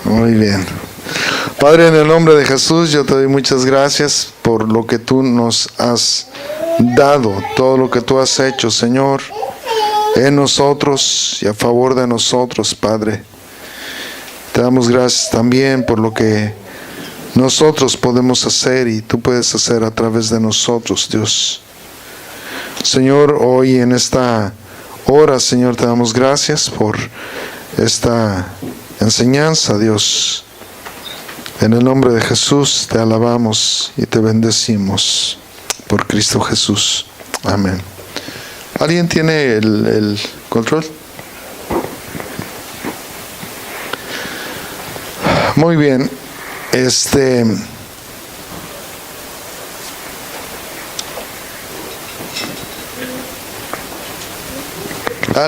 Muy bien. Padre, en el nombre de Jesús, yo te doy muchas gracias por lo que tú nos has dado, todo lo que tú has hecho, Señor, en nosotros y a favor de nosotros, Padre. Te damos gracias también por lo que nosotros podemos hacer y tú puedes hacer a través de nosotros, Dios. Señor, hoy en esta hora, Señor, te damos gracias por esta enseñanza, Dios. En el nombre de Jesús te alabamos y te bendecimos por Cristo Jesús. Amén. ¿Alguien tiene el control? Muy bien.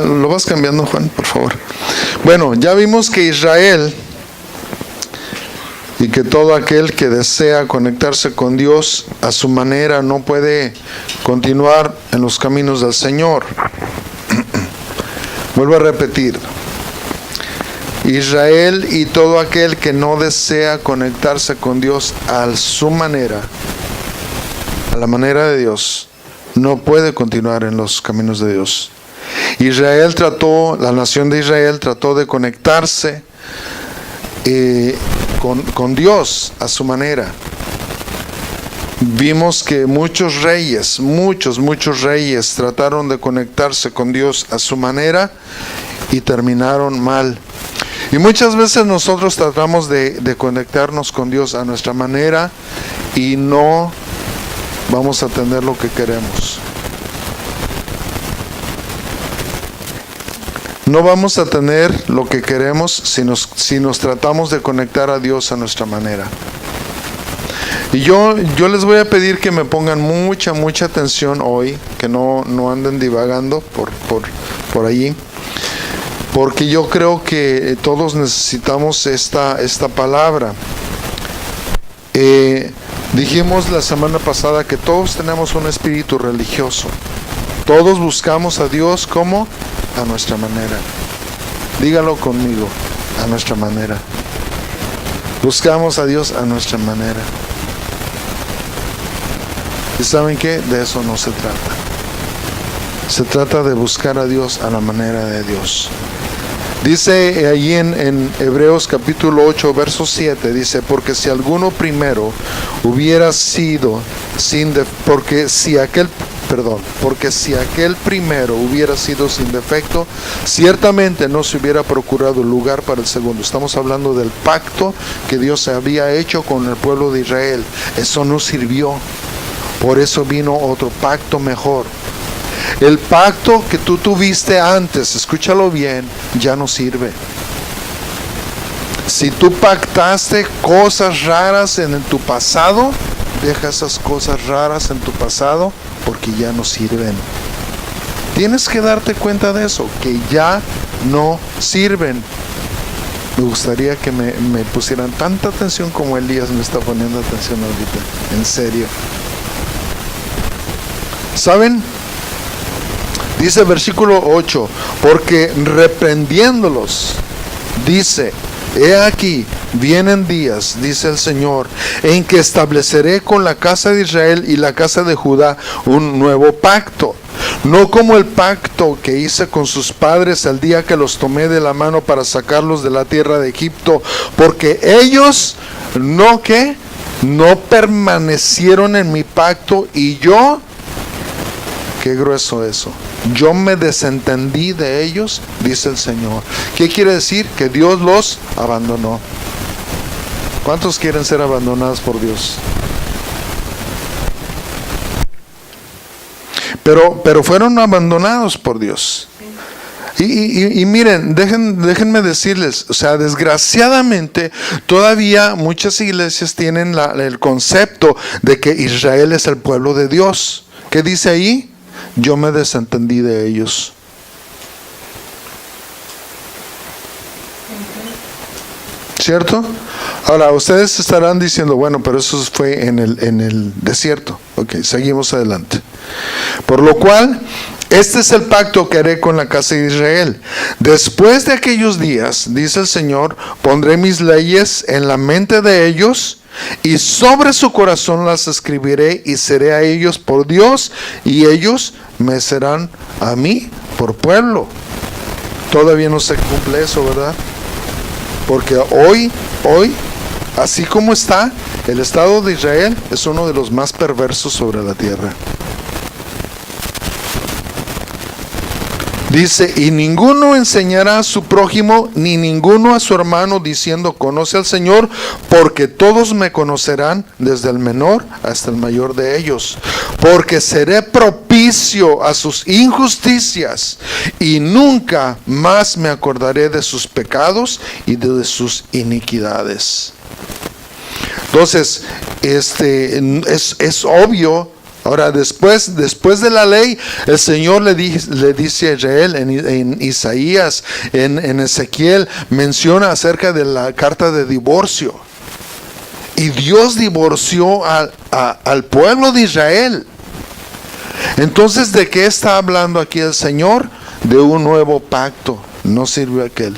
Lo vas cambiando, Juan, por favor. Bueno, ya vimos que Israel y que todo aquel que desea conectarse con Dios a su manera no puede continuar en los caminos del Señor. Vuelvo a repetir. Israel y todo aquel que no desea conectarse con Dios a su manera, a la manera de Dios, no puede continuar en los caminos de Dios. La nación de Israel trató de conectarse con Dios a su manera. Vimos que muchos reyes trataron de conectarse con Dios a su manera y terminaron mal. Y muchas veces nosotros tratamos de conectarnos con Dios a nuestra manera y no vamos a tener lo que queremos. No vamos a tener lo que queremos si nos tratamos de conectar a Dios a nuestra manera. Y yo les voy a pedir que me pongan mucha atención hoy, que no anden divagando por allí, porque yo creo que todos necesitamos esta palabra. Dijimos la semana pasada que todos tenemos un espíritu religioso. Todos buscamos a Dios como a nuestra manera. Dígalo conmigo, a nuestra manera. Buscamos a Dios a nuestra manera. ¿Y saben qué? De eso no se trata. Se trata de buscar a Dios a la manera de Dios. Dice allí en Hebreos capítulo 8, verso 7, dice, porque si alguno primero hubiera sido porque si aquel primero hubiera sido sin defecto, ciertamente no se hubiera procurado lugar para el segundo. Estamos hablando del pacto que Dios había hecho con el pueblo de Israel. Eso no sirvió. Por eso vino otro pacto mejor. El pacto que tú tuviste antes, escúchalo bien, ya no sirve. Si tú pactaste cosas raras en tu pasado, deja esas cosas raras en tu pasado porque ya no sirven. Tienes que darte cuenta de eso, que ya no sirven. Me gustaría que me pusieran tanta atención como Elías me está poniendo atención ahorita. En serio. ¿Saben? Dice versículo 8, porque reprendiéndolos, dice, he aquí, vienen días, dice el Señor, en que estableceré con la casa de Israel y la casa de Judá un nuevo pacto. No como el pacto que hice con sus padres el día que los tomé de la mano para sacarlos de la tierra de Egipto, porque ellos no permanecieron en mi pacto y yo, qué grueso eso, yo me desentendí de ellos, dice el Señor. ¿Qué quiere decir? Que Dios los abandonó. ¿Cuántos quieren ser abandonados por Dios? Pero fueron abandonados por Dios. Y miren, déjenme decirles, o sea, desgraciadamente todavía muchas iglesias tienen el concepto de que Israel es el pueblo de Dios. ¿Qué dice ahí? Yo me desentendí de ellos. ¿Cierto? Ahora, ustedes estarán diciendo, bueno, pero eso fue en el desierto. Ok, seguimos adelante. Por lo cual, Este es el pacto que haré con la casa de Israel. Después de aquellos días, dice el Señor, pondré mis leyes en la mente de ellos y sobre su corazón las escribiré y seré a ellos por Dios y ellos me serán a mí por pueblo. Todavía no se cumple eso, ¿verdad? Porque hoy, así como está, el Estado de Israel es uno de los más perversos sobre la tierra. Dice, y ninguno enseñará a su prójimo, ni ninguno a su hermano, diciendo, conoce al Señor, porque todos me conocerán, desde el menor hasta el mayor de ellos. Porque seré propicio a sus injusticias, y nunca más me acordaré de sus pecados y de sus iniquidades. Entonces, es obvio. Ahora, después de la ley, el Señor le dice a Israel en Isaías, en Ezequiel, menciona acerca de la carta de divorcio. Y Dios divorció al pueblo de Israel. Entonces, ¿de qué está hablando aquí el Señor? De un nuevo pacto. No sirve aquel.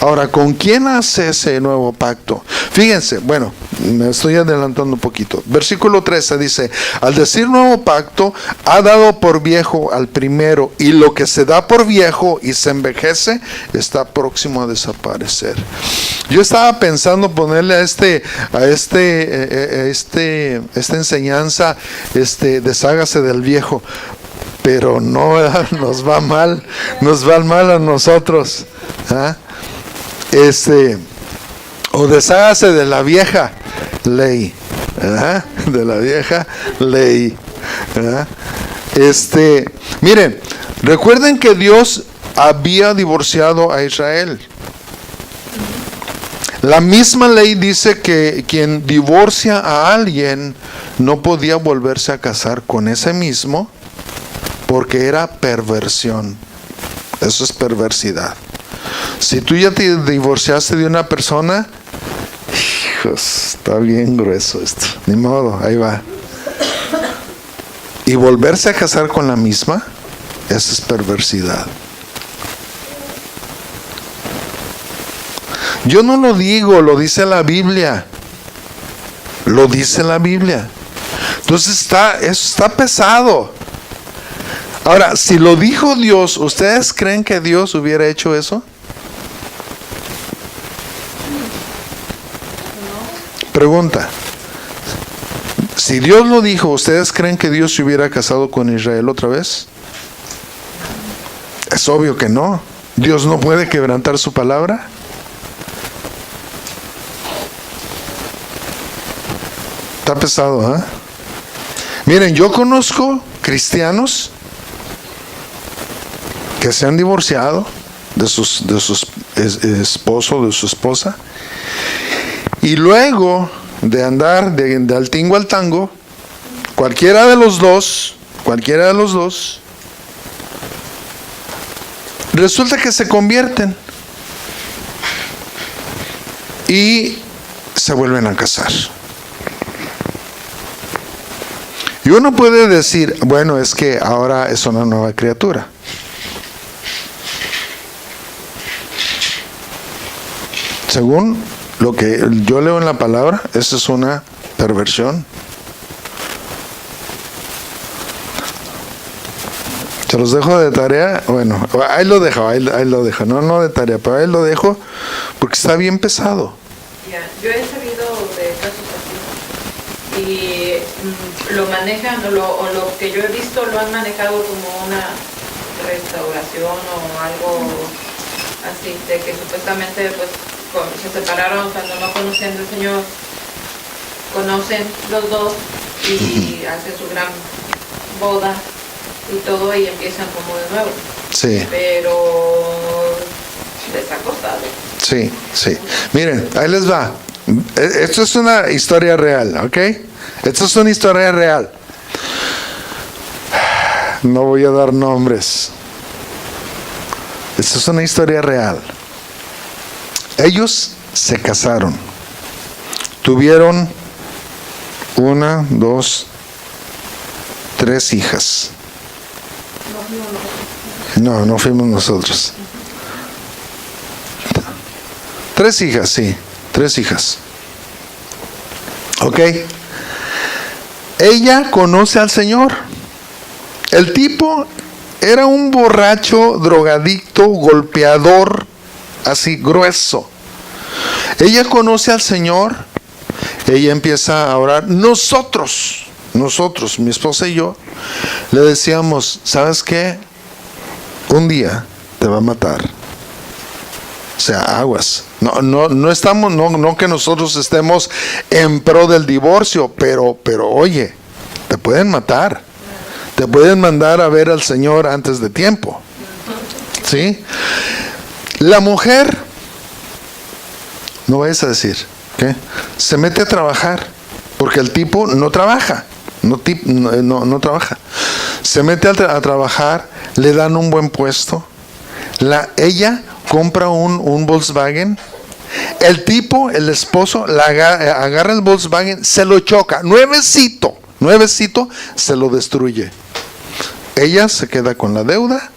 Ahora, ¿con quién hace ese nuevo pacto? Fíjense, bueno, me estoy adelantando un poquito. Versículo 13 dice, al decir nuevo pacto, ha dado por viejo al primero, y lo que se da por viejo y se envejece, está próximo a desaparecer. Yo estaba pensando ponerle a esta enseñanza, deshágase del viejo, pero no, nos va mal a nosotros, ¿ah? O deshágase de la vieja ley, ¿verdad? De la vieja ley, ¿verdad? Miren, recuerden que Dios había divorciado a Israel. La misma ley dice que quien divorcia a alguien no podía volverse a casar con ese mismo, porque era perversión. Eso es perversidad. Si tú ya te divorciaste de una persona, hijos, está bien grueso esto. Ni modo, ahí va. Y volverse a casar con la misma, eso es perversidad. Yo no lo digo, lo dice la Biblia. Lo dice la Biblia. Entonces eso está pesado. Ahora, si lo dijo Dios, ¿ustedes creen que Dios hubiera hecho eso? Pregunta. Si Dios lo dijo, ¿ustedes creen que Dios se hubiera casado con Israel otra vez? Es obvio que no. Dios no puede quebrantar su palabra. Está pesado, ¿eh? Miren, yo conozco cristianos que se han divorciado de su esposo, de su esposa, y luego de andar del tingo al tango, cualquiera de los dos, resulta que se convierten y se vuelven a casar. Y uno puede decir, bueno, es que ahora es una nueva criatura. Según lo que yo leo en la palabra, eso es una perversión. Se los dejo de tarea. Bueno, ahí lo dejo. No de tarea, pero ahí lo dejo porque está bien pesado. Yo he sabido de casos así y lo manejan, o lo que yo he visto lo han manejado como una restauración o algo así, de que supuestamente pues se separaron cuando no conocían al Señor, conocen los dos y hacen su gran boda y todo y empiezan como de nuevo. Sí. Pero les ha costado. Sí. Miren, ahí les va. Esto es una historia real, ¿ok? Esto es una historia real. No voy a dar nombres. Esto es una historia real. Ellos se casaron. Tuvieron 1, 2, 3 hijas. No, No fuimos nosotros. 3 hijas, sí, 3 hijas. Ok. Ella conoce al Señor. El tipo era un borracho, drogadicto, golpeador, así grueso. Ella conoce al Señor. Ella empieza a orar. Nosotros, mi esposa y yo, le decíamos, ¿sabes qué? Un día te va a matar. O sea, aguas. No estamos, no que nosotros estemos en pro del divorcio, pero oye, te pueden matar. Te pueden mandar a ver al Señor antes de tiempo. ¿Sí? La mujer, no vayas a decir, ¿qué? Se mete a trabajar, porque el tipo no trabaja. No trabaja. Se mete a trabajar, le dan un buen puesto. Ella compra un Volkswagen. El tipo, el esposo, agarra el Volkswagen, se lo choca. Nuevecito, se lo destruye. Ella se queda con la deuda,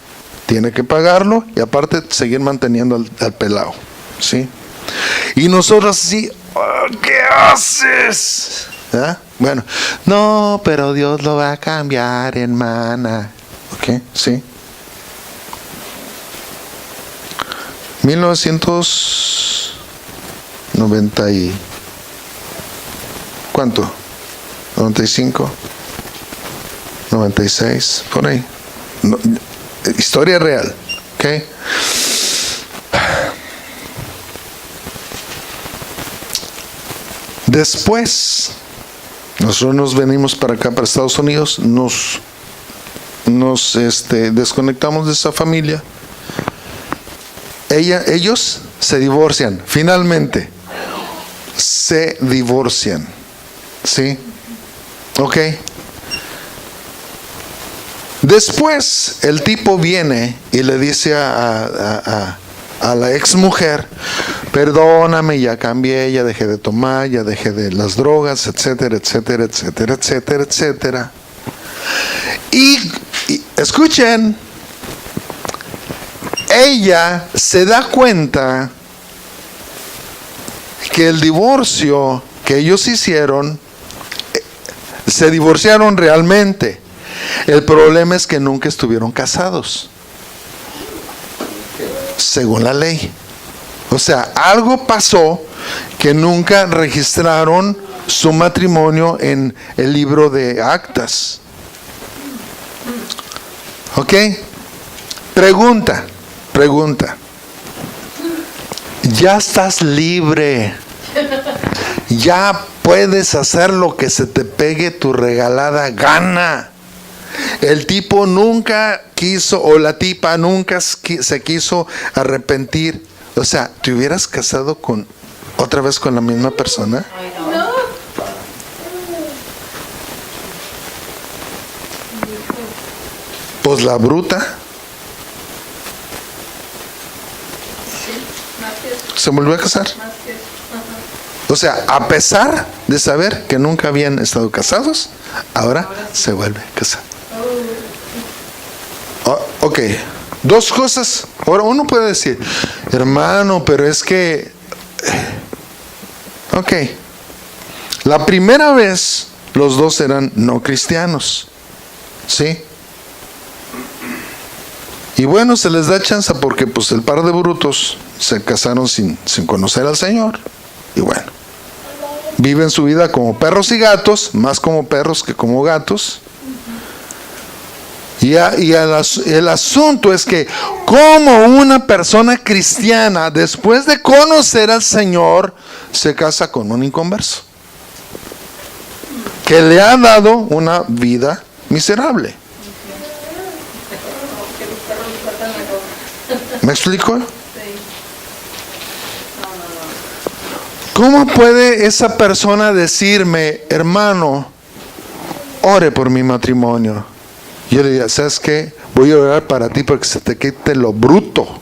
tiene que pagarlo y aparte seguir manteniendo al pelado. ¿Sí? Y nosotros así, oh, ¿qué haces? ¿Ah? Bueno, no, pero Dios lo va a cambiar, hermana. ¿Ok? Sí. 1990 y... ¿cuánto? 95, 96, por ahí. Historia real. ¿Ok? Después, nosotros nos venimos para acá, para Estados Unidos, nos desconectamos de esa familia. Ellos se divorcian, finalmente. Se divorcian. ¿Sí? Ok. Después, el tipo viene y le dice a la ex mujer, perdóname, ya cambié, ya dejé de tomar, ya dejé de las drogas, etcétera, etcétera, etcétera, etcétera, etcétera. Y escuchen, ella se da cuenta que el divorcio que ellos hicieron, se divorciaron realmente. El problema es que nunca estuvieron casados, según la ley. O sea, algo pasó que nunca registraron su matrimonio en el libro de actas. ¿Ok? Pregunta. Ya estás libre. Ya puedes hacer lo que se te pegue tu regalada gana. El tipo nunca quiso, o la tipa nunca se quiso arrepentir. O sea, ¿te hubieras casado otra vez con la misma persona? No. Pues la bruta. Se volvió a casar. O sea, a pesar de saber que nunca habían estado casados, ahora se vuelve a casar. Ok, 2 cosas. Ahora uno puede decir, hermano, pero es que... Ok, la primera vez los 2 eran no cristianos. ¿Sí? Y bueno, se les da chance porque pues el par de brutos se casaron sin conocer al Señor. Y bueno, viven su vida como perros y gatos, más como perros que como gatos. Y el asunto es que como una persona cristiana, después de conocer al Señor, se casa con un inconverso que le ha dado una vida miserable. ¿Me explico? ¿Cómo puede esa persona decirme, hermano, ore por mi matrimonio? Yo le diría, ¿sabes qué? Voy a orar para ti porque se te quite lo bruto.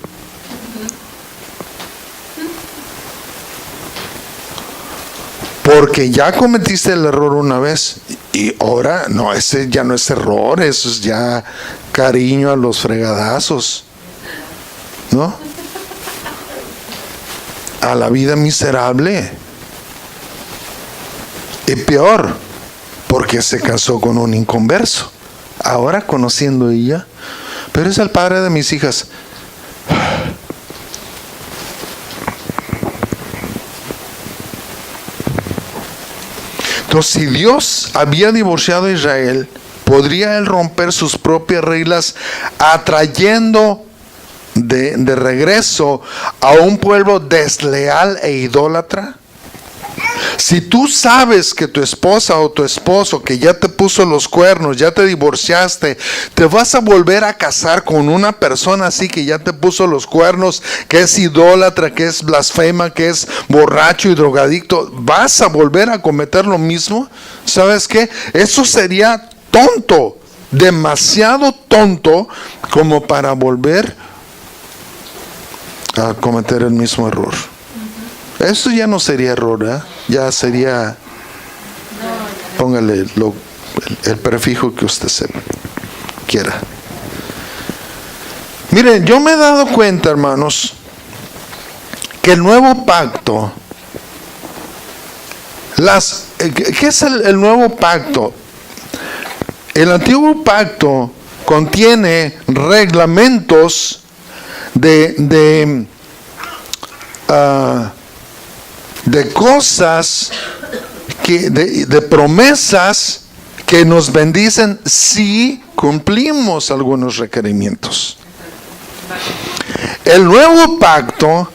Porque ya cometiste el error una vez y ahora, no, ese ya no es error, eso es ya cariño a los fregadazos, ¿no? A la vida miserable. Y peor, porque se casó con un inconverso. Ahora conociendo ella, pero es el padre de mis hijas. Entonces, si Dios había divorciado a Israel, ¿podría Él romper sus propias reglas atrayendo de regreso a un pueblo desleal e idólatra? Si tú sabes que tu esposa o tu esposo que ya te puso los cuernos, ya te divorciaste, te vas a volver a casar con una persona así que ya te puso los cuernos, que es idólatra, que es blasfema, que es borracho y drogadicto, ¿vas a volver a cometer lo mismo? ¿Sabes qué? Eso sería tonto, demasiado tonto como para volver a cometer el mismo error. Eso ya no sería error, ¿eh? Ya sería, póngale el prefijo que usted quiera. Miren, yo me he dado cuenta, hermanos, que el nuevo pacto, ¿qué es el nuevo pacto? El antiguo pacto contiene reglamentos de cosas, de promesas que nos bendicen si cumplimos algunos requerimientos. El nuevo pacto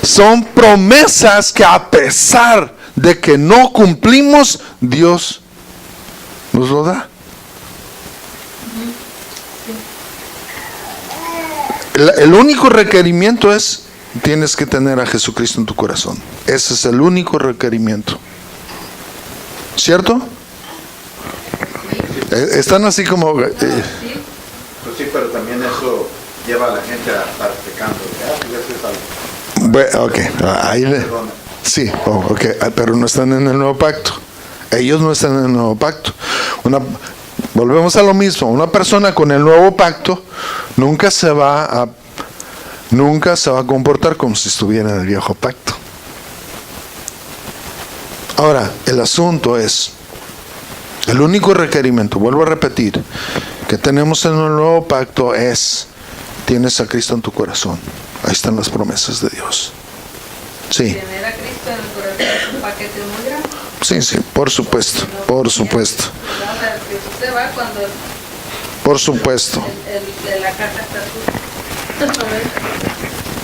son promesas que a pesar de que no cumplimos, Dios nos lo da. El único requerimiento es: tienes que tener a Jesucristo en tu corazón. Ese es el único requerimiento. ¿Cierto? Están así como... Pues sí, pero también eso lleva a la gente a estar pecando. Bueno, ok, sí, ok, pero no están en el nuevo pacto. Ellos no están en el nuevo pacto. Volvemos a lo mismo. Una persona con el nuevo pacto nunca se va a comportar como si estuviera en el viejo pacto. Ahora, el asunto es, el único requerimiento, vuelvo a repetir, que tenemos en el nuevo pacto es: tienes a Cristo en tu corazón. Ahí están las promesas de Dios. Sí. Tener a Cristo en el corazón es un paquete muy grande. Sí, por supuesto, por supuesto. Usted va cuando por supuesto. la casa está sucia.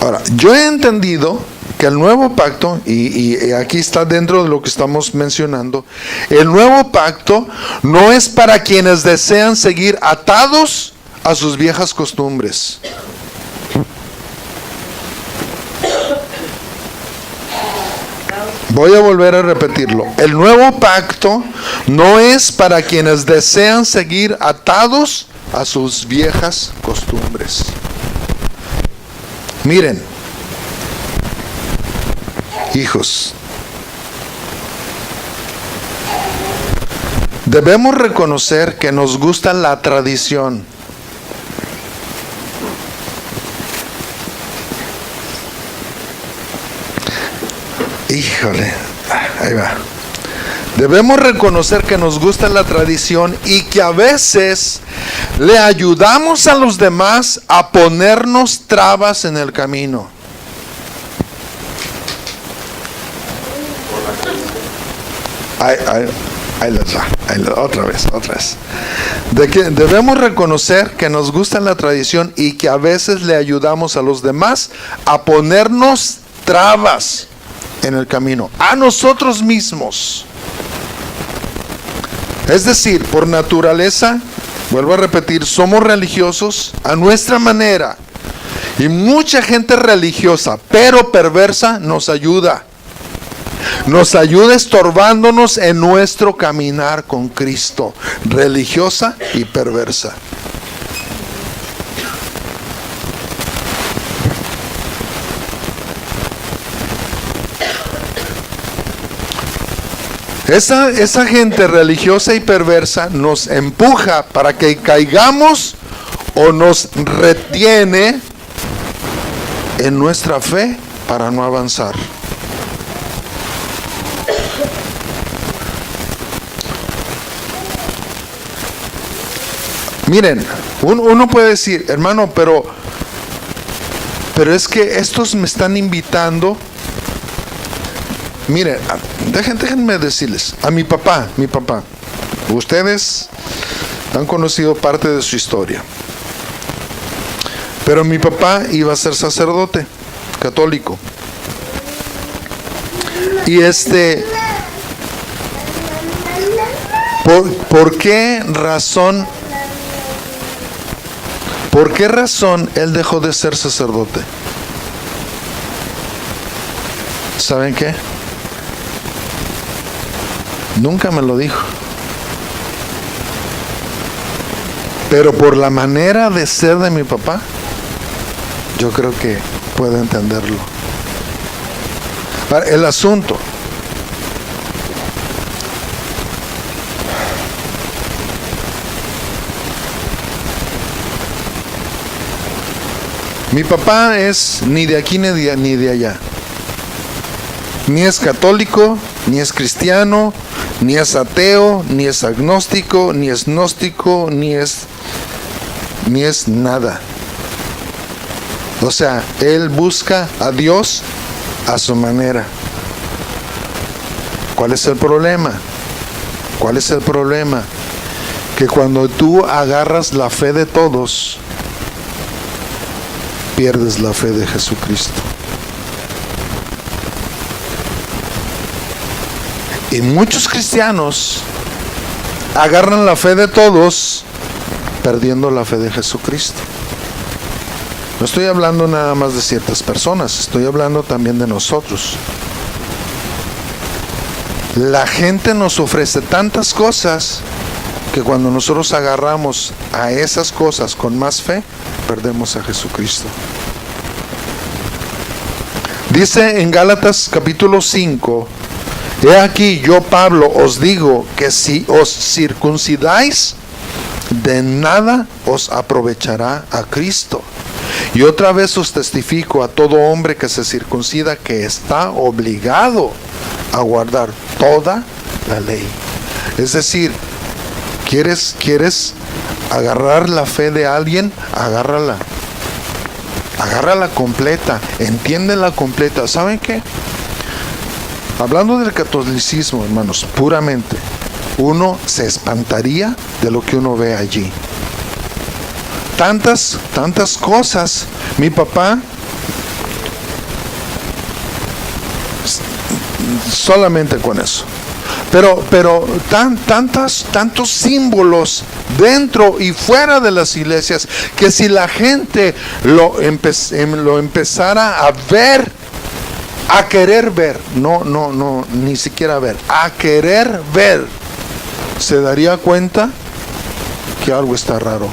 Ahora, yo he entendido que el nuevo pacto, y aquí está dentro de lo que estamos mencionando, el nuevo pacto no es para quienes desean seguir atados a sus viejas costumbres. Voy a volver a repetirlo. El nuevo pacto no es para quienes desean seguir atados a sus viejas costumbres. Miren, hijos, debemos reconocer que nos gusta la tradición. Híjole, ahí va. Debemos reconocer que nos gusta la tradición y que a veces le ayudamos a los demás a ponernos trabas en el camino. Ahí les va, otra vez. Debemos reconocer que nos gusta la tradición y que a veces le ayudamos a los demás a ponernos trabas en el camino, a nosotros mismos. Es decir, por naturaleza, vuelvo a repetir, somos religiosos a nuestra manera. Y mucha gente religiosa, pero perversa, nos ayuda. Nos ayuda estorbándonos en nuestro caminar con Cristo. Religiosa y perversa. Esa gente religiosa y perversa nos empuja para que caigamos o nos retiene en nuestra fe para no avanzar. Miren, uno puede decir, hermano, pero es que estos me están invitando. Miren, déjenme decirles, a mi papá, ustedes han conocido parte de su historia, pero mi papá iba a ser sacerdote católico. Y ¿por qué razón él dejó de ser sacerdote? ¿Saben qué? Nunca me lo dijo. Pero por la manera de ser de mi papá, yo creo que puedo entenderlo. Ahora, el asunto. Mi papá es ni de aquí ni de allá. Ni es católico, ni es cristiano, ni es ateo, ni es agnóstico, ni es gnóstico, ni es nada. O sea, él busca a Dios a su manera. ¿Cuál es el problema? ¿Cuál es el problema? Que cuando tú agarras la fe de todos, pierdes la fe de Jesucristo. Y muchos cristianos agarran la fe de todos, perdiendo la fe de Jesucristo. No estoy hablando nada más de ciertas personas, estoy hablando también de nosotros. La gente nos ofrece tantas cosas que cuando nosotros agarramos a esas cosas con más fe, perdemos a Jesucristo. Dice en Gálatas capítulo 5, he aquí yo, Pablo, os digo que si os circuncidáis, de nada os aprovechará a Cristo. Y otra vez os testifico a todo hombre que se circuncida que está obligado a guardar toda la ley. Es decir, ¿quieres agarrar la fe de alguien? Agárrala completa, entiéndela completa. ¿Saben qué? Hablando del catolicismo, hermanos, puramente, uno se espantaría de lo que uno ve allí. Tantas cosas. Mi papá, solamente con eso. Pero tantos símbolos dentro y fuera de las iglesias, que si la gente lo empezara a ver, a querer ver, no, ni siquiera ver, a querer ver, se daría cuenta que algo está raro.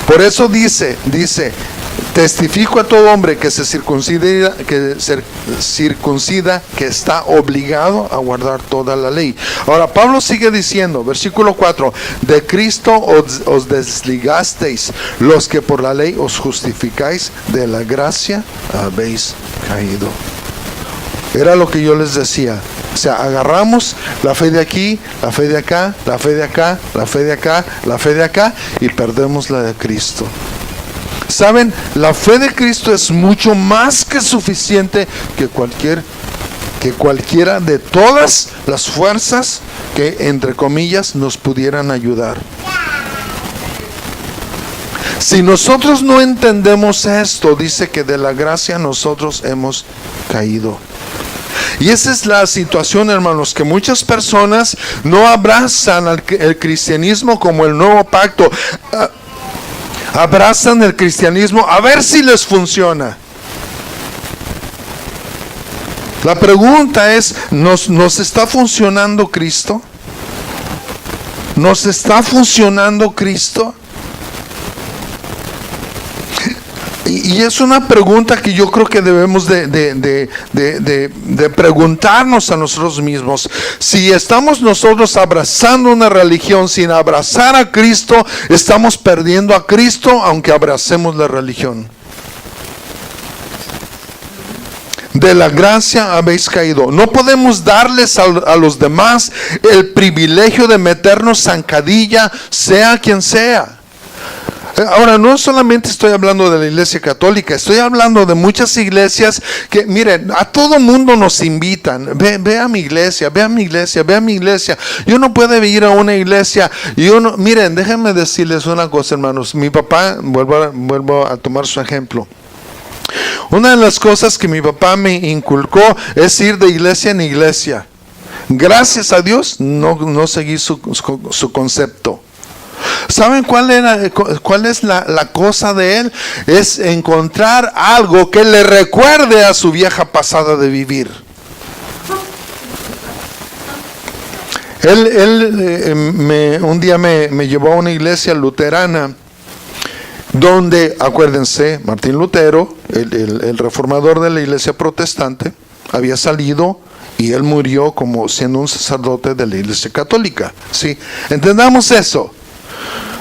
Por eso dice, testifico a todo hombre que se circuncida, que está obligado a guardar toda la ley. Ahora Pablo sigue diciendo, versículo 4, de Cristo os desligasteis, los que por la ley os justificáis, de la gracia habéis caído. Era lo que yo les decía. O sea, agarramos la fe de aquí, la fe de acá, la fe de acá, la fe de acá, la fe de acá, y perdemos la de Cristo. ¿Saben? La fe de Cristo es mucho más que suficiente que cualquiera de todas las fuerzas que, entre comillas, nos pudieran ayudar. Si nosotros no entendemos esto, dice que de la gracia nosotros hemos caído. Y esa es la situación, hermanos, que muchas personas no abrazan el cristianismo como el nuevo pacto. Abrazan el cristianismo a ver si les funciona. La pregunta es, ¿nos está funcionando Cristo? ¿Nos está funcionando Cristo? Y es una pregunta que yo creo que debemos de preguntarnos a nosotros mismos. Si estamos nosotros abrazando una religión sin abrazar a Cristo, estamos perdiendo a Cristo aunque abracemos la religión. De la gracia habéis caído. No podemos darles a los demás el privilegio de meternos zancadilla, sea quien sea. Ahora, no solamente estoy hablando de la iglesia católica, estoy hablando de muchas iglesias que, miren, a todo mundo nos invitan. Ve a mi iglesia, ve a mi iglesia, ve a mi iglesia. Y uno puede ir a una iglesia y uno, miren, déjenme decirles una cosa, hermanos. Mi papá, vuelvo a tomar su ejemplo. Una de las cosas que mi papá me inculcó es ir de iglesia en iglesia. Gracias a Dios no seguí su concepto. ¿Saben cuál es la cosa de él? Es encontrar algo que le recuerde a su vieja pasada de vivir. Un día me llevó a una iglesia luterana donde, acuérdense, Martín Lutero, el reformador de la iglesia protestante, había salido y él murió como siendo un sacerdote de la iglesia católica. ¿Sí? Entendamos eso.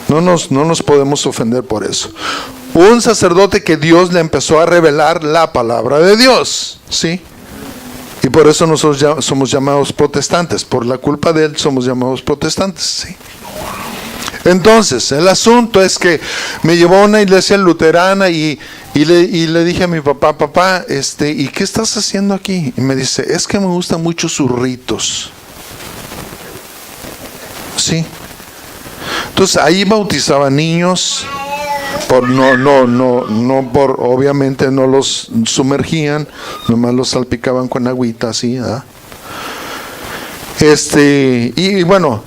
No nos podemos ofender por eso. Un sacerdote que Dios le empezó a revelar la palabra de Dios. ¿Sí? Y por eso nosotros ya somos llamados protestantes. Por la culpa de él somos llamados protestantes. ¿Sí? Entonces, el asunto es que me llevó a una iglesia luterana y le dije a mi papá, ¿y qué estás haciendo aquí? Y me dice, es que me gustan mucho sus ritos. Sí. Entonces ahí bautizaban niños, obviamente no los sumergían, nomás los salpicaban con agüita así, ¿verdad? Y bueno,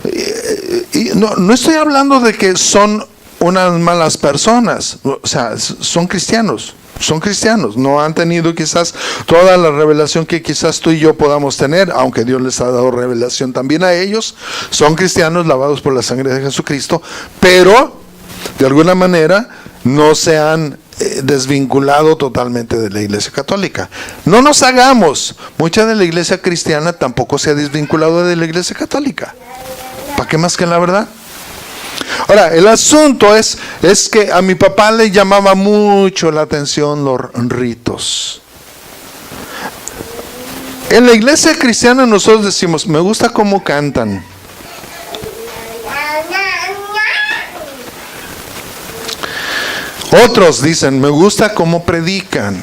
no estoy hablando de que son unas malas personas, o sea, son cristianos, no han tenido quizás toda la revelación que quizás tú y yo podamos tener, aunque Dios les ha dado revelación también a ellos. Son cristianos lavados por la sangre de Jesucristo, pero de alguna manera no se han desvinculado totalmente de la iglesia católica. No nos hagamos, mucha de la iglesia cristiana tampoco se ha desvinculado de la iglesia católica. ¿Para qué más que la verdad? Ahora, el asunto es que a mi papá le llamaba mucho la atención los ritos. En la iglesia cristiana nosotros decimos, me gusta cómo cantan. Otros dicen, me gusta cómo predican.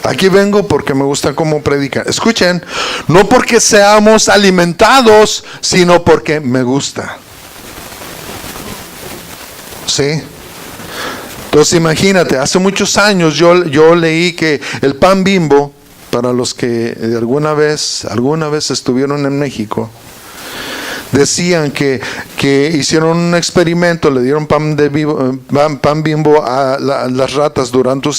Aquí vengo porque me gusta cómo predican. Escuchen, no porque seamos alimentados, sino porque me gusta. ¿Sí? Entonces imagínate, hace muchos años yo leí que el pan Bimbo, para los que alguna vez estuvieron en México, decían que hicieron un experimento, le dieron pan Bimbo a las ratas durante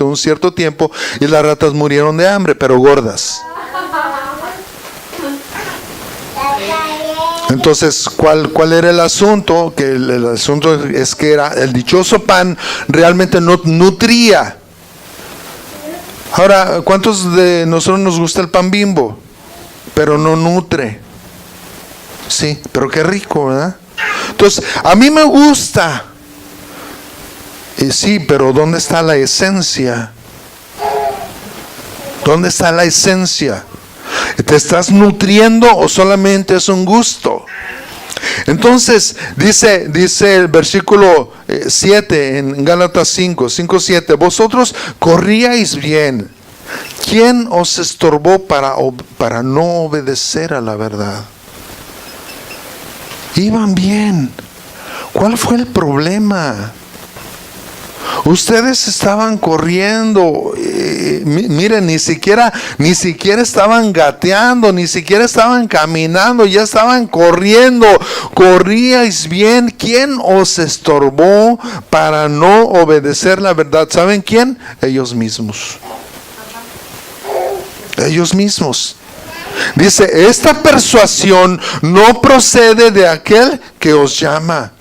un cierto tiempo y las ratas murieron de hambre, pero gordas. Entonces, ¿cuál era el asunto? Que el asunto es que el dichoso pan realmente no nutría. Ahora, ¿cuántos de nosotros nos gusta el pan Bimbo? Pero no nutre. Sí, pero qué rico, ¿verdad? Entonces, a mí me gusta. Sí, pero ¿dónde está la esencia? ¿Dónde está la esencia? ¿Te estás nutriendo o solamente es un gusto? Entonces, dice el versículo 7 en Gálatas 5:7, vosotros corríais bien. ¿Quién os estorbó para no obedecer a la verdad? Iban bien. ¿Cuál fue el problema? Ustedes estaban corriendo, miren, ni siquiera estaban gateando, ni siquiera estaban caminando, ya estaban corriendo. Corríais bien. ¿Quién os estorbó para no obedecer la verdad? ¿Saben quién? Ellos mismos. Ellos mismos. Dice, esta persuasión no procede de aquel que os llama.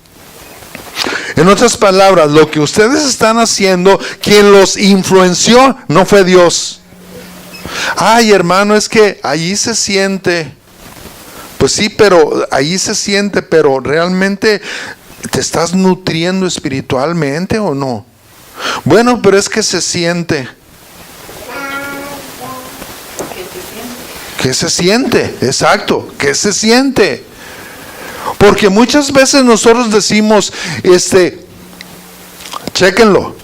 En otras palabras, lo que ustedes están haciendo, quien los influenció no fue Dios. Ay, hermano, es que allí se siente. Pues sí, pero allí se siente, pero realmente ¿te estás nutriendo espiritualmente o no? Bueno, pero es que se siente. ¿Qué se siente? Exacto, ¿qué se siente? Porque muchas veces nosotros decimos, chéquenlo.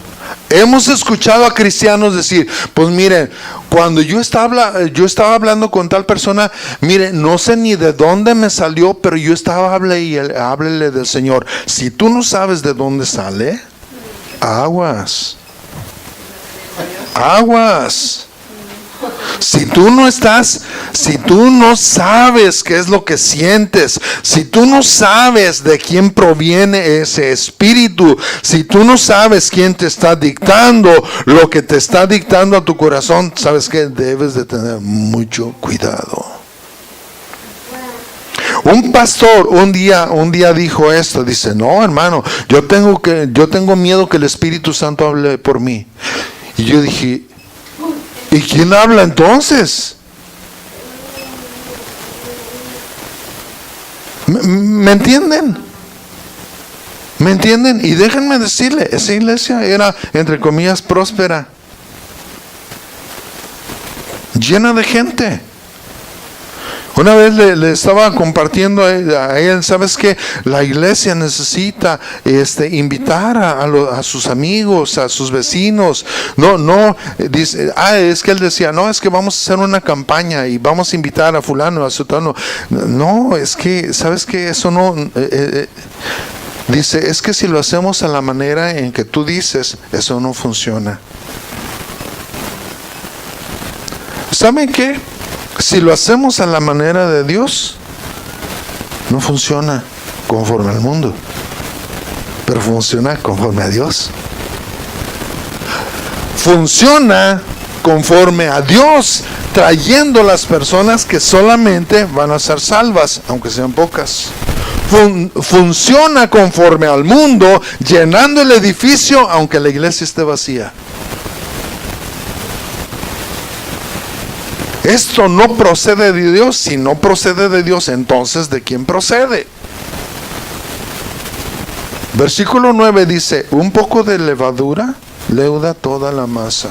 Hemos escuchado a cristianos decir, pues miren, cuando yo estaba hablando con tal persona, miren, no sé ni de dónde me salió, pero yo estaba háblele del Señor. Si tú no sabes de dónde sale, aguas. Aguas. Si tú no sabes qué es lo que sientes, si tú no sabes de quién proviene ese espíritu, si tú no sabes quién te está dictando lo que te está dictando a tu corazón, sabes que debes de tener mucho cuidado. Un pastor un día dijo esto, dice, no, hermano, yo tengo miedo que el Espíritu Santo hable por mí. Y yo dije, ¿y quién habla entonces? ¿Me entienden? ¿Me entienden? Y déjenme decirle, esa iglesia era, entre comillas, próspera, llena de gente. Una vez le estaba compartiendo a él, ¿sabes qué? La iglesia necesita invitar a sus amigos, a sus vecinos. No, dice, es que él decía, no, es que vamos a hacer una campaña y vamos a invitar a fulano, a sutano. No, es que, ¿sabes qué? Eso no... dice, es que si lo hacemos a la manera en que tú dices, eso no funciona. ¿Saben qué? Si lo hacemos a la manera de Dios, no funciona conforme al mundo, pero funciona conforme a Dios. Funciona conforme a Dios, trayendo las personas que solamente van a ser salvas, aunque sean pocas. Funciona conforme al mundo, llenando el edificio, aunque la iglesia esté vacía. Esto no procede de Dios. Si no procede de Dios, entonces ¿de quién procede? Versículo 9 dice, un poco de levadura leuda toda la masa.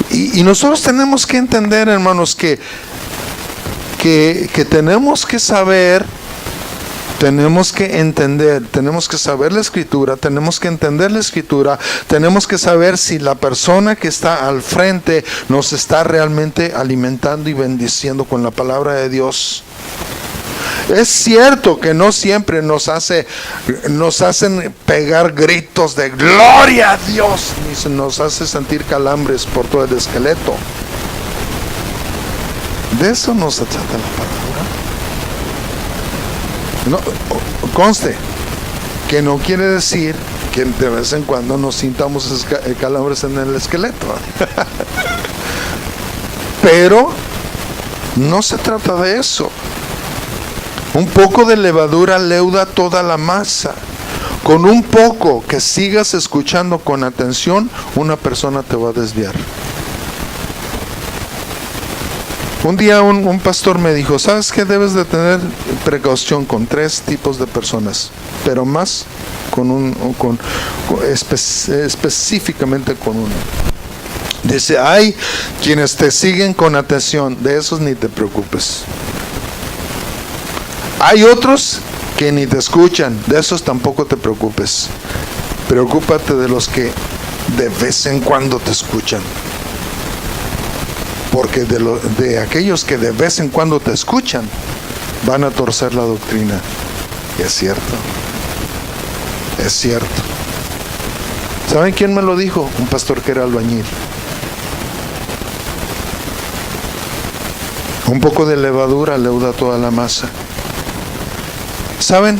Y nosotros tenemos que entender, hermanos, que tenemos que saber, tenemos que entender, tenemos que saber la Escritura, tenemos que entender la Escritura, tenemos que saber si la persona que está al frente nos está realmente alimentando y bendiciendo con la palabra de Dios. Es cierto que no siempre nos hacen pegar gritos de gloria a Dios, ni nos hace sentir calambres por todo el esqueleto. De eso no se trata la palabra. No, conste que no quiere decir que de vez en cuando nos sintamos calambres en el esqueleto. Pero no se trata de eso. Un poco de levadura leuda toda la masa. Con un poco que sigas escuchando con atención, una persona te va a desviar. Un día un pastor me dijo, ¿sabes qué? Debes de tener precaución con 3 tipos de personas, pero más específicamente con uno. Dice, hay quienes te siguen con atención, de esos ni te preocupes. Hay otros que ni te escuchan, de esos tampoco te preocupes. Preocúpate de los que de vez en cuando te escuchan. Porque de aquellos que de vez en cuando te escuchan, van a torcer la doctrina. Y es cierto. Es cierto. ¿Saben quién me lo dijo? Un pastor que era albañil. Un poco de levadura leuda toda la masa. ¿Saben?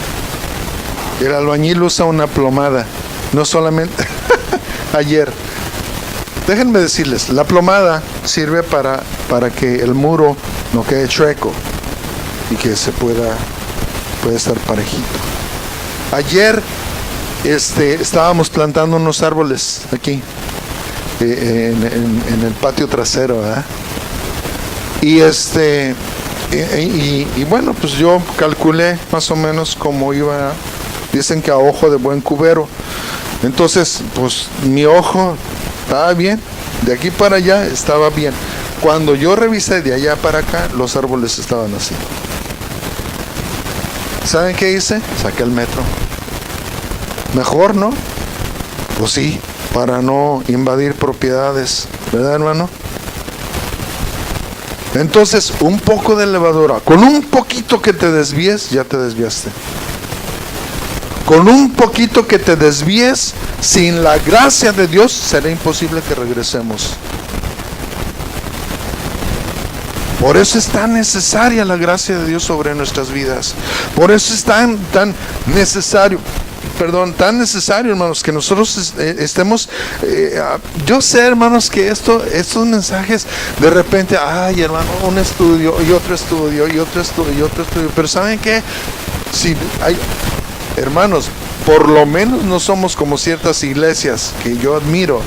El albañil usa una plomada. No solamente... Ayer... Déjenme decirles, la plomada sirve para que el muro no quede chueco y que pueda estar parejito. Ayer estábamos plantando unos árboles aquí, en el patio trasero, ¿verdad? Y bueno, pues yo calculé más o menos cómo iba. Dicen que a ojo de buen cubero. Entonces, pues mi ojo estaba bien, de aquí para allá estaba bien. Cuando yo revisé de allá para acá, los árboles estaban así. ¿Saben qué hice? Saqué el metro. Mejor, ¿no? Pues sí, para no invadir propiedades, ¿verdad, hermano? Entonces, un poco de levadura, con un poquito que te desvíes, ya te desviaste. Con un poquito que te desvíes, sin la gracia de Dios, será imposible que regresemos. Por eso es tan necesaria la gracia de Dios sobre nuestras vidas. Por eso es tan necesario, hermanos, que nosotros estemos. Yo sé, hermanos, que estos mensajes de repente, ay, hermano, un estudio y otro estudio y otro estudio y otro estudio. Pero ¿saben qué? Si hay, hermanos, por lo menos no somos como ciertas iglesias que yo admiro,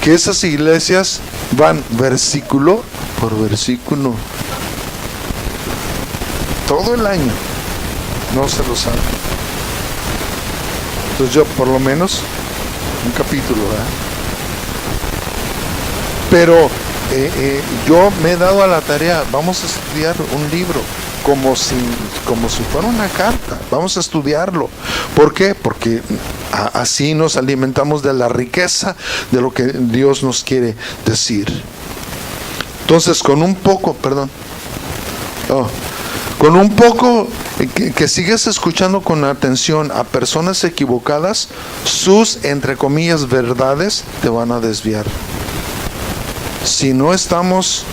que esas iglesias van versículo por versículo todo el año, no se lo saben. Entonces yo por lo menos un capítulo, ¿verdad? Pero yo me he dado a la tarea, vamos a estudiar un libro como si fuera una carta, vamos a estudiarlo. ¿Por qué? Porque así nos alimentamos de la riqueza de lo que Dios nos quiere decir. Entonces, con un poco que sigues escuchando con atención a personas equivocadas, sus, entre comillas, verdades te van a desviar. Si no estamos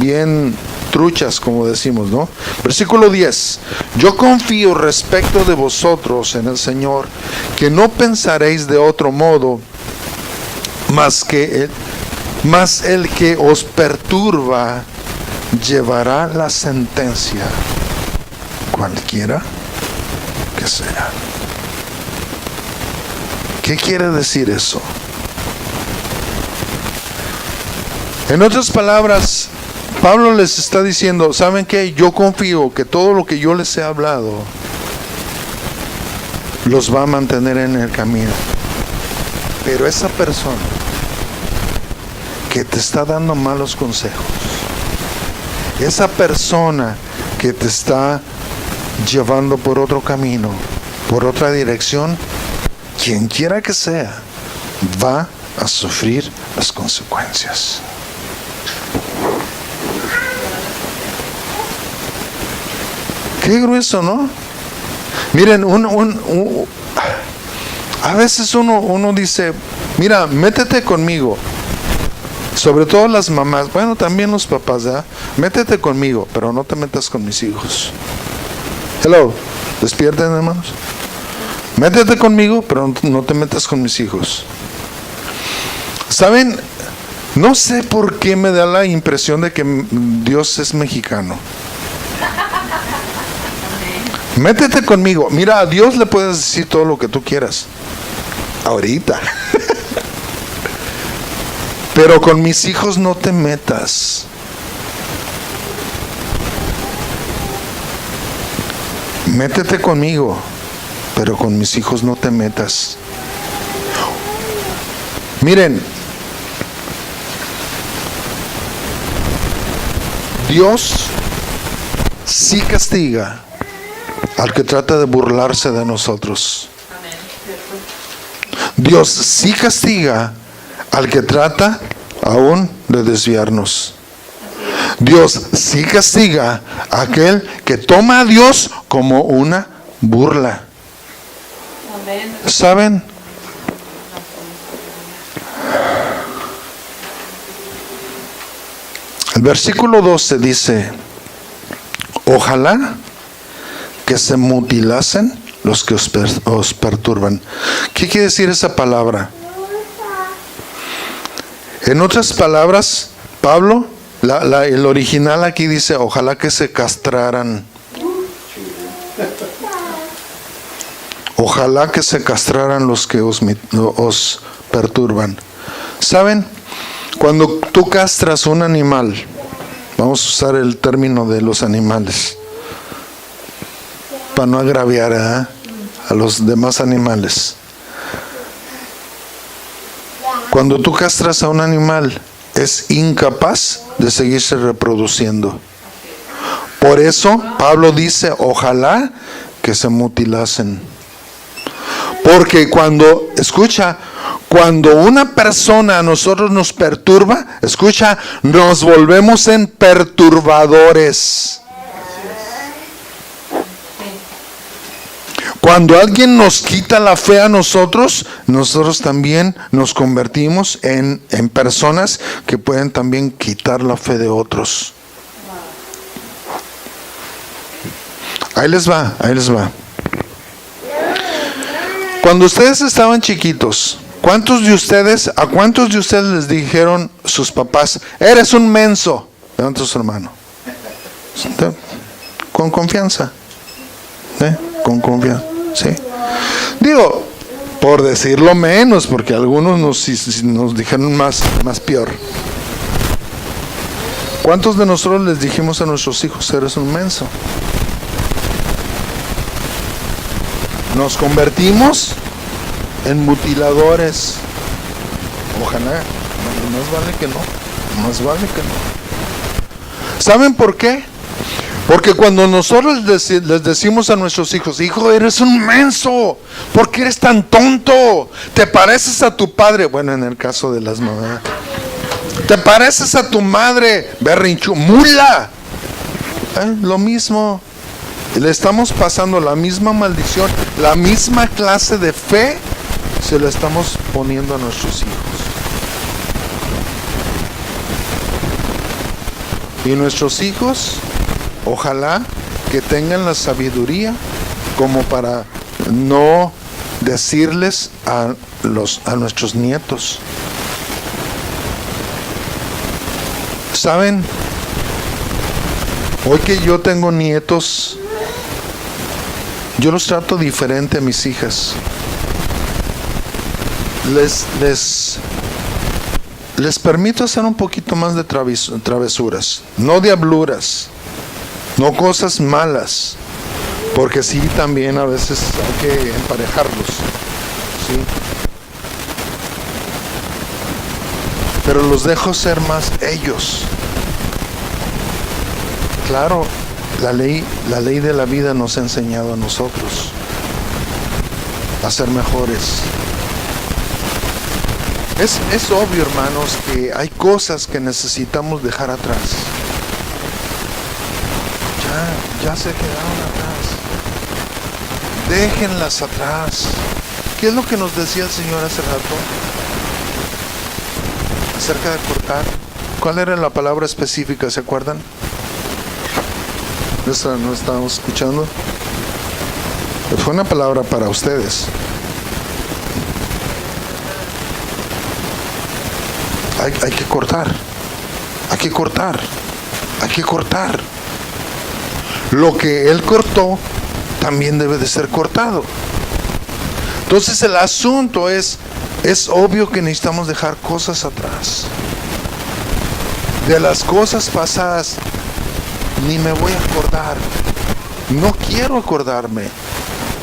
bien truchas, como decimos, ¿no? Versículo 10. Yo confío respecto de vosotros en el Señor, que no pensaréis de otro modo, más el que os perturba llevará la sentencia, cualquiera que sea. ¿Qué quiere decir eso? En otras palabras, Pablo les está diciendo, ¿saben qué? Yo confío que todo lo que yo les he hablado los va a mantener en el camino. Pero esa persona que te está dando malos consejos, esa persona que te está llevando por otro camino, por otra dirección, quien quiera que sea, va a sufrir las consecuencias. Qué grueso, ¿no? Miren, a veces uno dice, mira, métete conmigo. Sobre todo las mamás, bueno, también los papás, ¿verdad? Métete conmigo, pero no te metas con mis hijos. Hello, despierten, hermanos. Métete conmigo, pero no te metas con mis hijos. ¿Saben? No sé por qué me da la impresión de que Dios es mexicano. Métete conmigo. Mira, a Dios le puedes decir todo lo que tú quieras. Ahorita. Pero con mis hijos no te metas. Métete conmigo, pero con mis hijos no te metas. Miren, Dios sí castiga al que trata de burlarse de nosotros. Dios sí castiga al que trata aún de desviarnos. Dios sí castiga a aquel que toma a Dios como una burla. ¿Saben? El versículo 12 dice, ojalá que se mutilasen los que os perturban. ¿Qué quiere decir esa palabra? En otras palabras, Pablo, el original aquí dice, ojalá que se castraran. Ojalá que se castraran los que os perturban. ¿Saben? Cuando tú castras un animal, vamos a usar el término de los animales, para no agraviar a los demás animales. Cuando tú castras a un animal, es incapaz de seguirse reproduciendo. Por eso Pablo dice, ojalá que se mutilasen. Porque cuando una persona a nosotros nos perturba, nos volvemos en perturbadores. Cuando alguien nos quita la fe a nosotros también nos convertimos en personas que pueden también quitar la fe de otros. Ahí les va. Cuando ustedes estaban chiquitos, ¿a cuántos de ustedes les dijeron sus papás, eres un menso? Levanta su hermano. Con confianza. Con confianza. ¿Sí? Digo, por decirlo menos, porque algunos nos dijeron más peor. ¿Cuántos de nosotros les dijimos a nuestros hijos, eres un menso? Nos convertimos en mutiladores. Ojalá, más vale que no. ¿Saben por qué? Porque cuando nosotros les decimos a nuestros hijos, hijo, eres un menso, ¿por qué eres tan tonto? Te pareces a tu padre. Bueno, en el caso de las mamás, te pareces a tu madre, berrinchu, mula. Lo mismo. Le estamos pasando la misma maldición, la misma clase de fe, se la estamos poniendo a nuestros hijos. Y nuestros hijos, ojalá que tengan la sabiduría como para no decirles a nuestros nietos. ¿Saben? Hoy que yo tengo nietos, yo los trato diferente a mis hijas. Les permito hacer un poquito más de travesuras, no diabluras, no cosas malas, porque sí, también a veces hay que emparejarlos, ¿sí? Pero los dejo ser más ellos. Claro, la ley de la vida nos ha enseñado a nosotros a ser mejores. Es obvio, hermanos, que hay cosas que necesitamos dejar atrás. Ya se quedaron atrás. Déjenlas atrás. ¿Qué es lo que nos decía el Señor hace rato? Acerca de cortar. ¿Cuál era la palabra específica? ¿Se acuerdan? ¿No estábamos escuchando? Fue una palabra para ustedes. Hay que cortar. Hay que cortar. Hay que cortar. Lo que Él cortó también debe de ser cortado. Entonces el asunto es obvio que necesitamos dejar cosas atrás. De las cosas pasadas ni me voy a acordar. No quiero acordarme.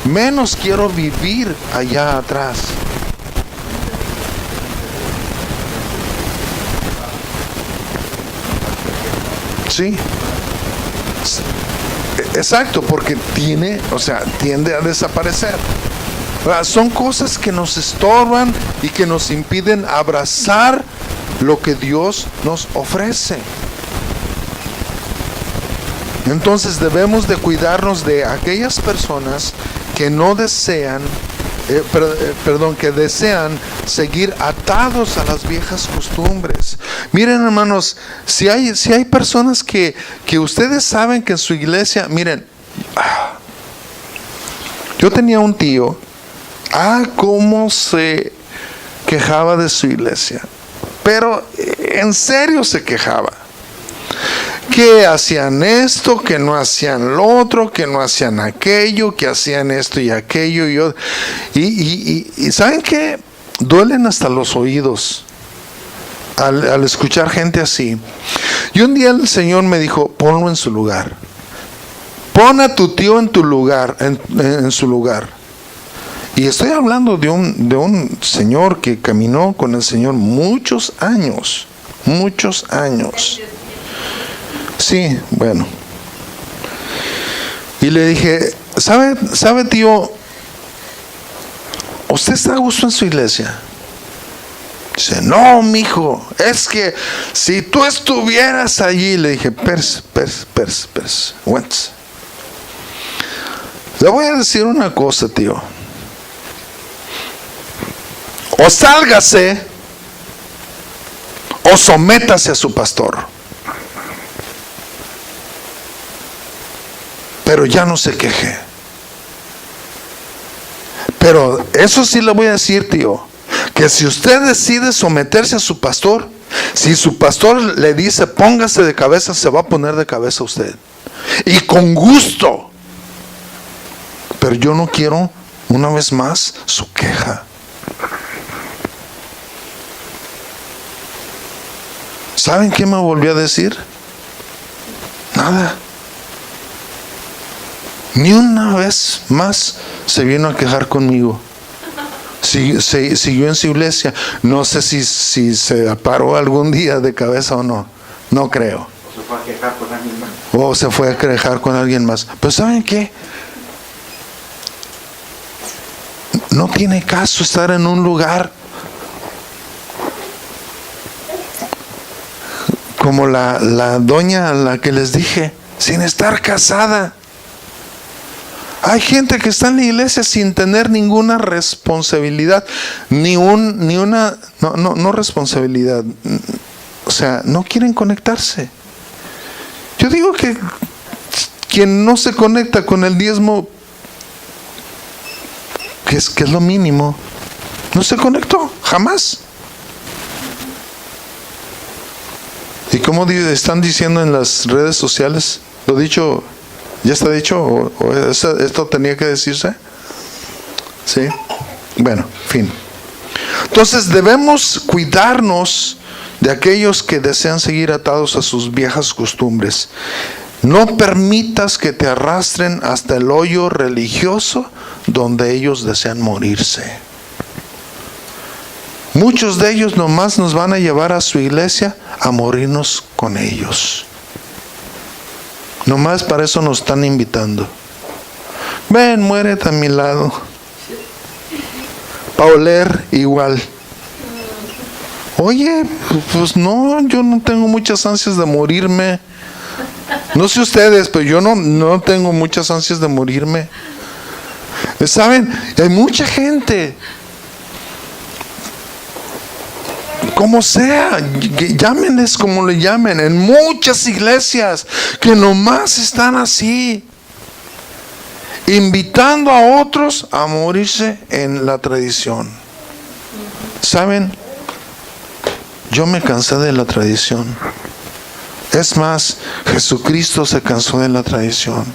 Menos quiero vivir allá atrás. Sí. Exacto, porque tiende a desaparecer. Son cosas que nos estorban y que nos impiden abrazar lo que Dios nos ofrece. Entonces debemos de cuidarnos de aquellas personas que no desean, que desean seguir atados a las viejas costumbres. Miren, hermanos, si hay personas que ustedes saben que en su iglesia, miren, yo tenía un tío, cómo se quejaba de su iglesia, pero en serio se quejaba. que hacían esto, que no hacían lo otro, que no hacían aquello, que hacían esto y aquello. Y ¿saben qué? Duelen hasta los oídos al escuchar gente así. Y un día el Señor me dijo, ponlo en su lugar. Pon a tu tío en tu lugar, en su lugar. Y estoy hablando de un señor que caminó con el Señor muchos años. Sí, bueno. Y le dije, ¿sabe tío? ¿Usted está a gusto en su iglesia? Dice, no, mijo, es que si tú estuvieras allí. Le dije, pers, aguántese. Le voy a decir una cosa, tío. O sálgase, o sométase a su pastor. Pero ya no se queje. Pero eso sí le voy a decir, tío, que si usted decide someterse a su pastor, si su pastor le dice póngase de cabeza, se va a poner de cabeza usted. Y con gusto. Pero yo no quiero, una vez más, su queja. ¿Saben qué me volvió a decir? Nada. Ni una vez más se vino a quejar conmigo. Siguió en su iglesia. No sé si se paró algún día de cabeza o no. No creo. O se fue a quejar con alguien más. O se fue a quejar con alguien más. Pero ¿saben qué? No tiene caso estar en un lugar como la doña a la que les dije, sin estar casada. Hay gente que está en la iglesia sin tener ninguna responsabilidad, no responsabilidad, o sea, no quieren conectarse. Yo digo que quien no se conecta con el diezmo, que es lo mínimo, no se conectó, jamás. ¿Y cómo están diciendo en las redes sociales? Lo dicho, ¿ya está dicho? ¿O esto tenía que decirse? ¿Sí? Bueno, fin. Entonces debemos cuidarnos de aquellos que desean seguir atados a sus viejas costumbres. No permitas que te arrastren hasta el hoyo religioso donde ellos desean morirse. Muchos de ellos nomás nos van a llevar a su iglesia a morirnos con ellos. Nomás para eso nos están invitando. Ven, muérete a mi lado. Pa' oler igual. Oye, pues no, yo no tengo muchas ansias de morirme. No sé ustedes, pero yo no tengo muchas ansias de morirme. ¿Saben? Hay mucha gente, como sea, llámenles como le llamen, en muchas iglesias que nomás están así, invitando a otros a morirse en la tradición. ¿Saben? Yo me cansé de la tradición. Es más, Jesucristo se cansó de la tradición.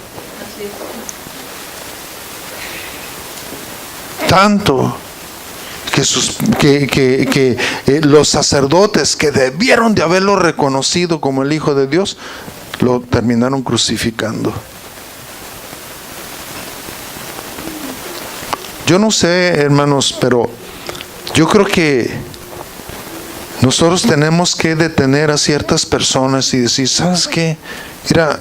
Tanto que los sacerdotes que debieron de haberlo reconocido como el Hijo de Dios, lo terminaron crucificando. Yo no sé, hermanos, pero yo creo que nosotros tenemos que detener a ciertas personas y decir, ¿sabes qué? Mira,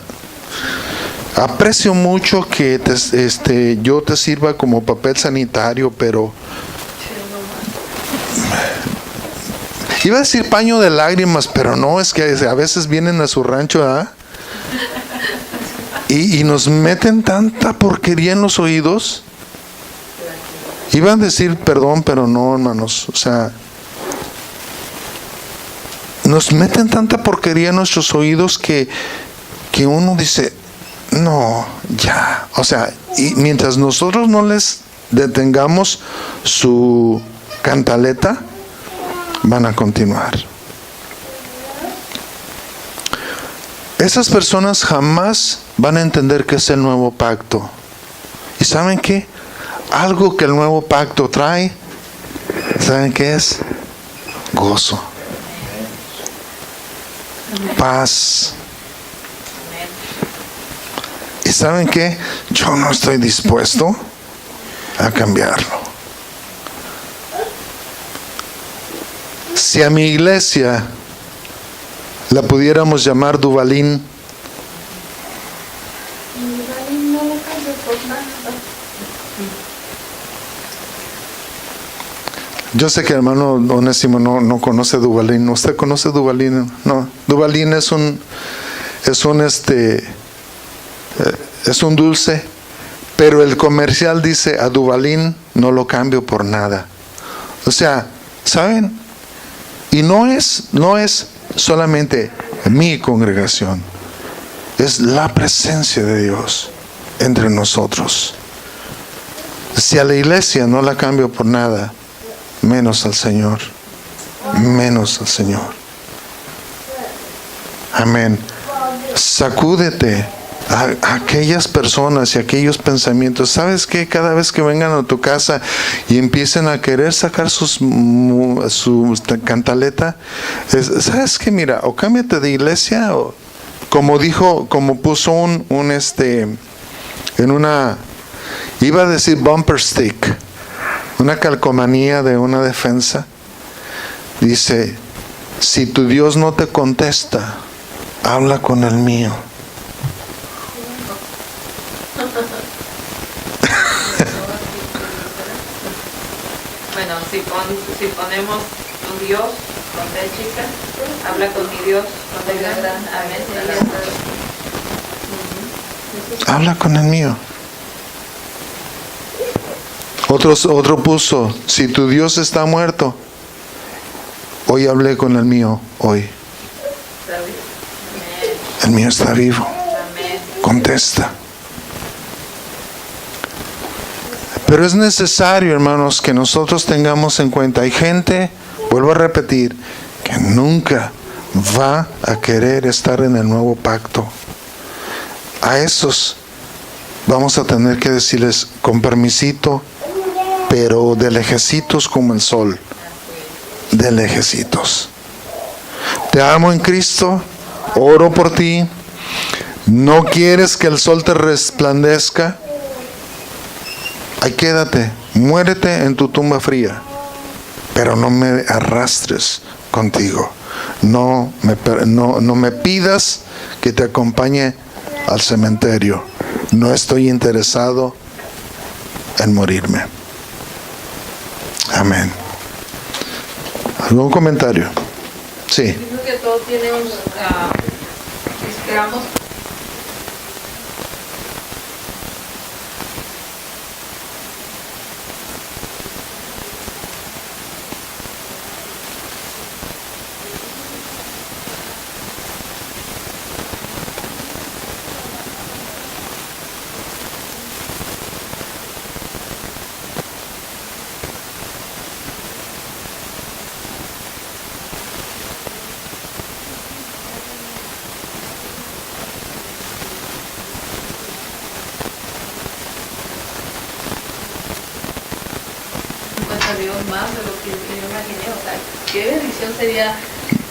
aprecio mucho que yo te sirva como papel sanitario, pero iba a decir paño de lágrimas, pero no, es que a veces vienen a su rancho, ¿ah? Y nos meten tanta porquería en los oídos. Iba a decir perdón, pero no, hermanos, o sea, nos meten tanta porquería en nuestros oídos que uno dice, no, ya, o sea, y mientras nosotros no les detengamos su cantaleta, van a continuar. Esas personas jamás van a entender qué es el nuevo pacto. ¿Y saben qué? Algo que el nuevo pacto trae, ¿saben qué es? Gozo, paz. ¿Y saben qué? Yo no estoy dispuesto a cambiarlo. Si a mi iglesia la pudiéramos llamar Duvalín, yo sé que el hermano Onésimo no conoce Duvalín. ¿Usted conoce Duvalín? No. Duvalín es un dulce, pero el comercial dice: a Duvalín no lo cambio por nada. O sea, ¿saben? Y no es solamente mi congregación, es la presencia de Dios entre nosotros. Si a la iglesia no la cambio por nada, menos al Señor, menos al Señor. Amén. Sacúdete a aquellas personas y aquellos pensamientos. ¿Sabes qué? Cada vez que vengan a tu casa y empiecen a querer sacar su cantaleta, ¿sabes qué? Mira, o cámbiate de iglesia, o como puso en una, iba a decir bumper stick, una calcomanía de una defensa. Dice: si tu Dios no te contesta, habla con el mío. Bueno, si ponemos tu Dios con D chica, habla con mi Dios con D grande. Amén. Habla con el mío. Otro puso: si tu Dios está muerto, hoy hablé con el mío, hoy. El mío está vivo. Contesta. Pero es necesario, hermanos, que nosotros tengamos en cuenta, hay gente, vuelvo a repetir, que nunca va a querer estar en el nuevo pacto. A esos vamos a tener que decirles con permisito, pero de lejecitos como el sol, de lejecitos. Te amo en Cristo, oro por ti, no quieres que el sol te resplandezca. Ahí quédate, muérete en tu tumba fría, pero no me arrastres contigo. No me pidas que te acompañe al cementerio. No estoy interesado en morirme. Amén. ¿Algún comentario? Sí. Creo que todo tiene esperamos. Más de lo que yo imaginé, o sea, qué bendición sería.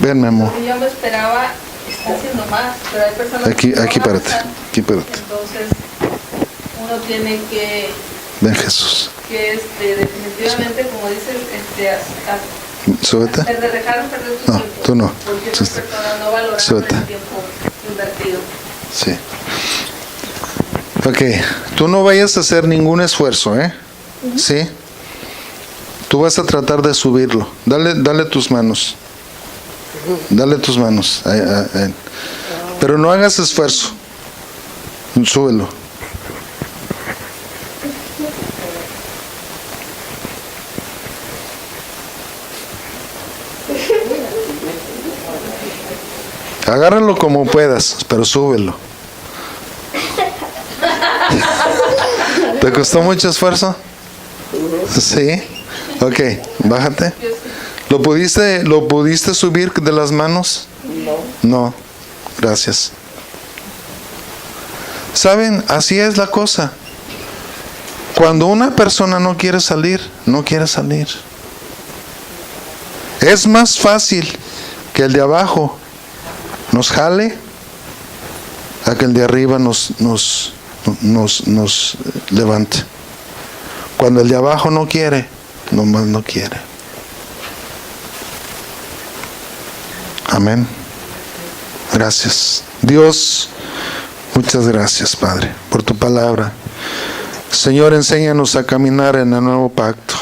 Ven, mi amor. Lo que yo me esperaba está haciendo más, pero hay personas aquí que párate, aquí párate. Entonces uno tiene que Ven, Jesús. Que definitivamente, como dices, Súbete. dejar perder tu No, tiempo, tú no. porque otras personas no valoran el Súbete. tiempo invertido. Sí. Ok, tú no vayas a hacer ningún esfuerzo, ¿eh? ¿Sí? Tú vas a tratar de subirlo. Dale tus manos. Dale tus manos. Ahí. Pero no hagas esfuerzo. Súbelo. Agárralo como puedas, pero súbelo. ¿Te costó mucho esfuerzo? Sí. Ok, bájate. ¿Lo pudiste subir de las manos? No. No, gracias. ¿Saben? Así es la cosa. Cuando una persona no quiere salir, no quiere salir. Es más fácil que el de abajo nos jale a que el de arriba nos levante. Cuando el de abajo no quiere, nomás no quiere. Amén. Gracias. Dios, muchas gracias, Padre, por tu palabra. Señor, enséñanos a caminar en el nuevo pacto.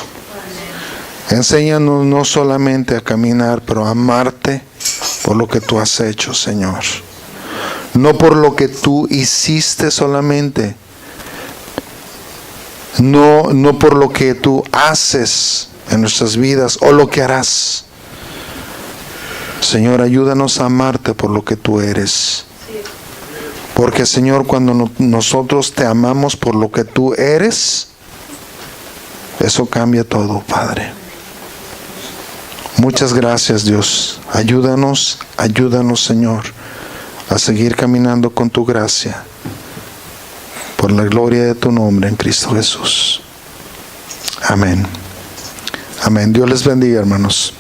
Enséñanos no solamente a caminar, pero a amarte por lo que tú has hecho, Señor. No por lo que tú hiciste solamente. No por lo que tú haces en nuestras vidas o lo que harás. Señor, ayúdanos a amarte por lo que tú eres. Porque, Señor, cuando nosotros te amamos por lo que tú eres, eso cambia todo, Padre. Muchas gracias, Dios. Ayúdanos, Señor, a seguir caminando con tu gracia. Por la gloria de tu nombre en Cristo Jesús. Amén. Amén. Dios les bendiga, hermanos.